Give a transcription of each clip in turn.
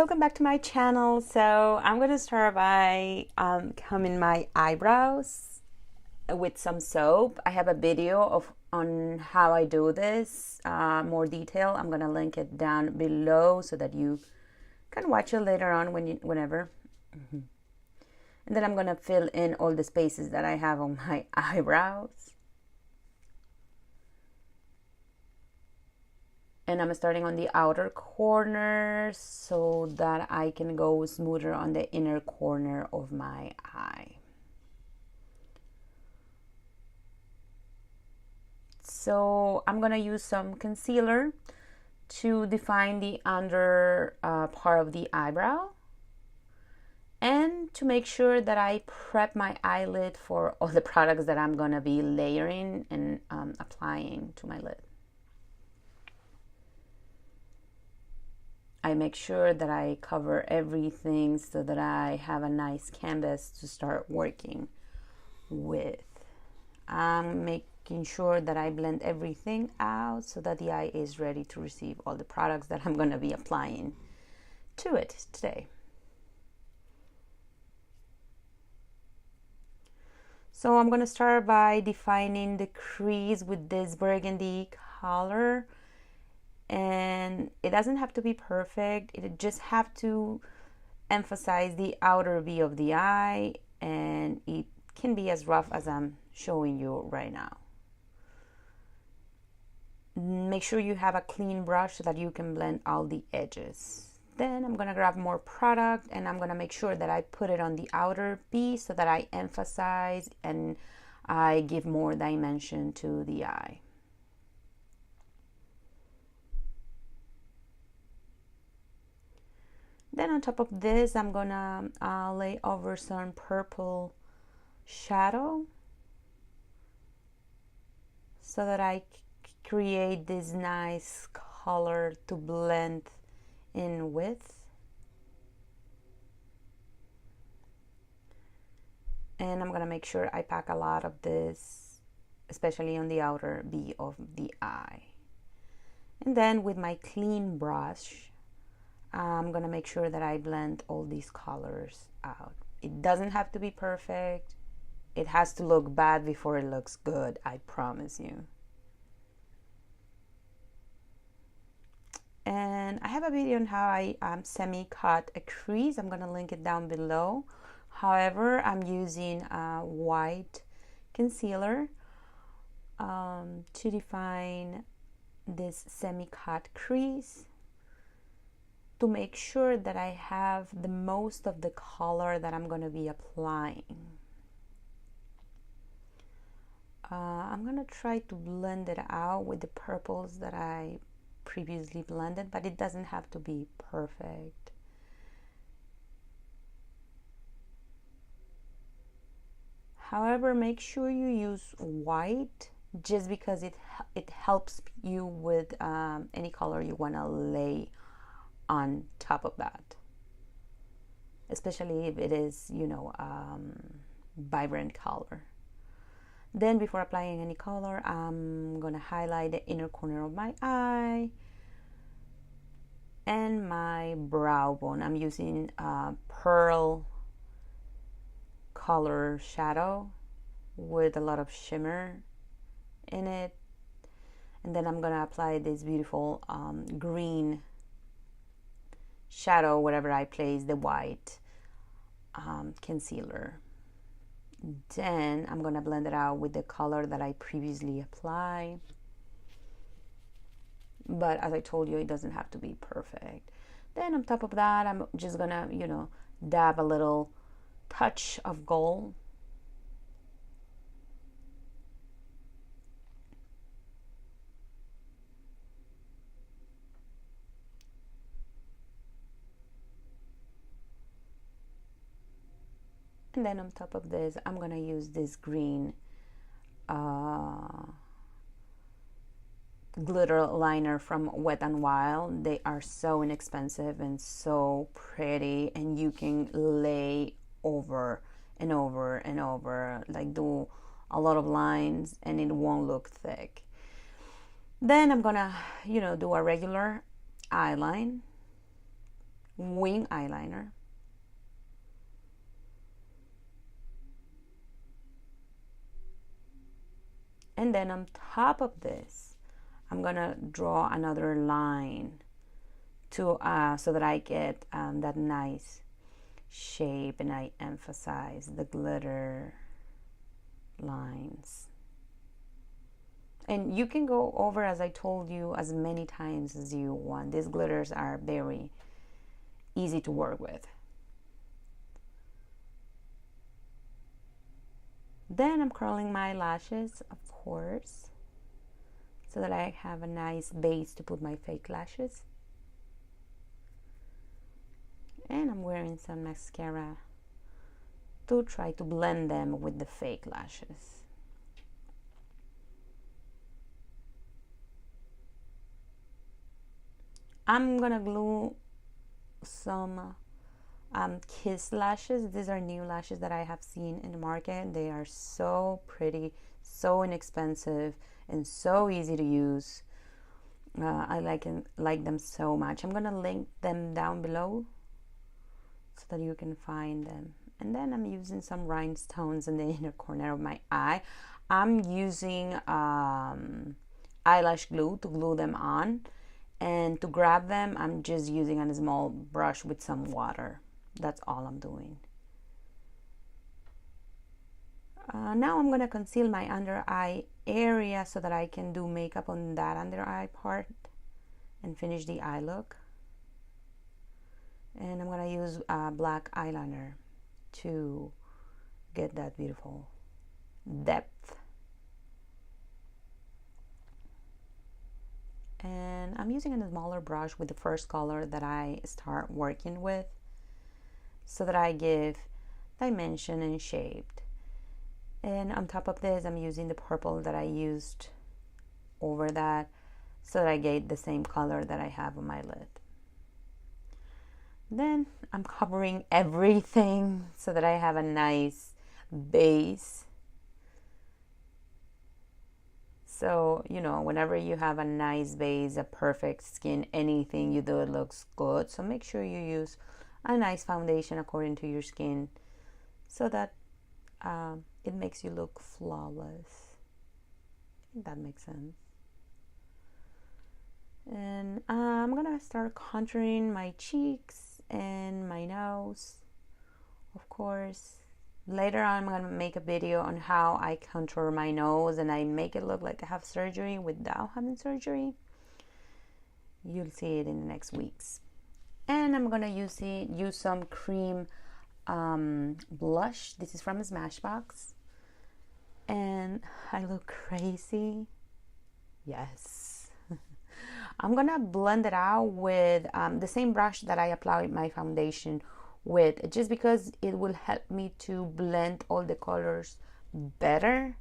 Welcome back to my channel. So I'm going to start by combing my eyebrows with some soap. I have a video on how I do this, more detail. I'm going to link it down below so that you can watch it later on whenever. And then I'm going to fill in all the spaces that I have on my eyebrows. And I'm starting on the outer corner so that I can go smoother on the inner corner of my eye. So I'm gonna use some concealer to define the under part of the eyebrow and to make sure that I prep my eyelid for all the products that I'm gonna be layering and applying to my lid. I make sure that I cover everything so that I have a nice canvas to start working with. I'm making sure that I blend everything out so that the eye is ready to receive all the products that I'm going to be applying to it today. So I'm going to start by defining the crease with this burgundy color. And it doesn't have to be perfect. It just have to emphasize the outer V of the eye, and it can be as rough as I'm showing you right now. Make sure you have a clean brush so that you can blend all the edges. Then I'm gonna grab more product and I'm gonna make sure that I put it on the outer V so that I emphasize and I give more dimension to the eye. Then on top of this, I'm gonna lay over some purple shadow so that I create this nice color to blend in with. And I'm gonna make sure I pack a lot of this, especially on the outer V of the eye. And then with my clean brush, I'm gonna make sure that I blend all these colors out. It doesn't have to be perfect. It has to look bad before it looks good, I promise you. And I have a video on how I semi-cut a crease. I'm gonna link it down below. However, I'm using a white concealer to define this semi-cut crease, to make sure that I have the most of the color that I'm going to be applying. I'm going to try to blend it out with the purples that I previously blended, but it doesn't have to be perfect. However, make sure you use white just because it helps you with any color you want to lay on top of that, especially if it is, vibrant color. Then before applying any color, I'm gonna highlight the inner corner of my eye and my brow bone. I'm using pearl color shadow with a lot of shimmer in it, and then I'm gonna apply this beautiful green shadow wherever I place the white concealer. Then I'm gonna blend it out with the color that I previously applied, but as I told you, it doesn't have to be perfect. Then on top of that, I'm just gonna dab a little touch of gold. And then on top of this, I'm gonna use this green glitter liner from Wet n Wild. They are so inexpensive and so pretty, and you can lay over and over and over, like do a lot of lines and it won't look thick. Then I'm gonna do a regular eyeline wing eyeliner. And then on top of this, I'm gonna draw another line to so that I get that nice shape, and I emphasize the glitter lines. And you can go over, as I told you, as many times as you want. These glitters are very easy to work with. Then I'm curling my lashes, of course, so that I have a nice base to put my fake lashes. And I'm wearing some mascara to try to blend them with the fake lashes. I'm gonna glue some Kiss lashes. These are new lashes that I have seen in the market. They are so pretty, so inexpensive, and so easy to use. I like them so much. I'm gonna link them down below so that you can find them. And then I'm using some rhinestones in the inner corner of my eye. I'm using eyelash glue to glue them on. And to grab them, I'm just using a small brush with some water. That's all I'm doing. Now I'm going to conceal my under eye area so that I can do makeup on that under eye part and finish the eye look. And I'm going to use black eyeliner to get that beautiful depth. And I'm using a smaller brush with the first color that I start working with so that I give dimension and shape. And on top of this, I'm using the purple that I used over that so that I get the same color that I have on my lid. Then I'm covering everything so that I have a nice base. So, you know, whenever you have a nice base, a perfect skin, anything you do, it looks good. So make sure you use a nice foundation according to your skin so that it makes you look flawless. I think that makes sense. And I'm gonna start contouring my cheeks and my nose, of course. Later on, I'm going to make a video on how I contour my nose and I make it look like I have surgery without having surgery. You'll see it in the next weeks. And I'm going to use some cream blush. This is from Smashbox. And I look crazy. Yes. I'm going to blend it out with the same brush that I applied my foundation with, just because it will help me to blend all the colors better.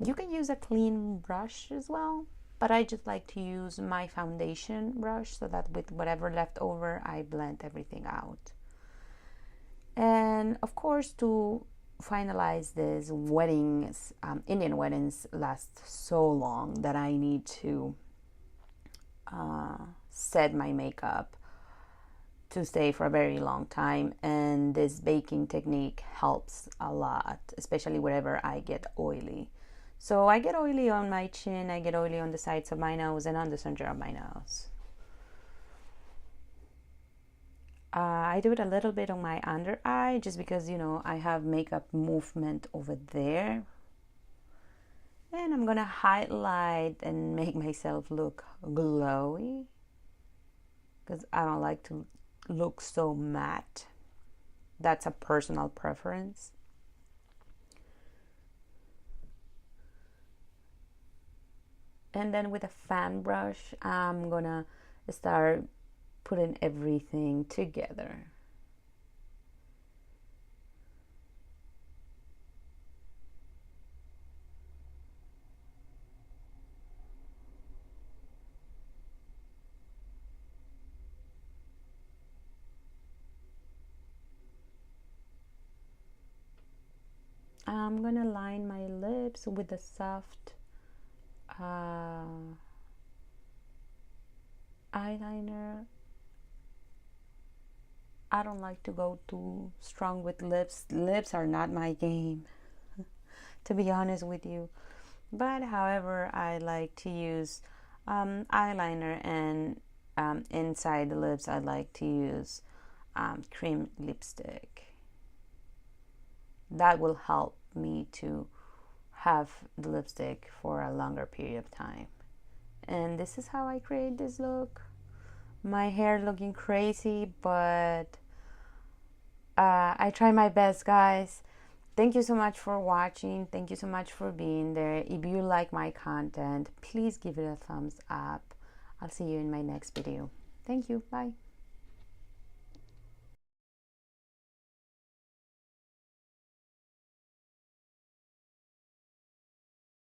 You can use a clean brush as well, but I just like to use my foundation brush so that with whatever left over, I blend everything out. And of course, to finalize this, weddings, Indian weddings last so long that I need to set my makeup to stay for a very long time, and this baking technique helps a lot, especially whenever I get oily. So I get oily on my chin, I get oily on the sides of my nose and on the center of my nose. I do it a little bit on my under eye just because, you know, I have makeup movement over there. And I'm gonna highlight and make myself look glowy because I don't like to look so matte. That's a personal preference. And then with a fan brush, I'm gonna start putting everything together. I'm gonna line my lips with a soft eyeliner I don't like to go too strong with lips. Lips are not my game, to be honest with you. But however, I like to use eyeliner, and inside the lips I like to use cream lipstick. That will help me to have the lipstick for a longer period of time. And this is how I create this look. My hair looking crazy, but I try my best, guys. Thank you so much for watching. Thank you so much for being there. If you like my content, please give it a thumbs up. I'll see you in my next video. Thank you. Bye.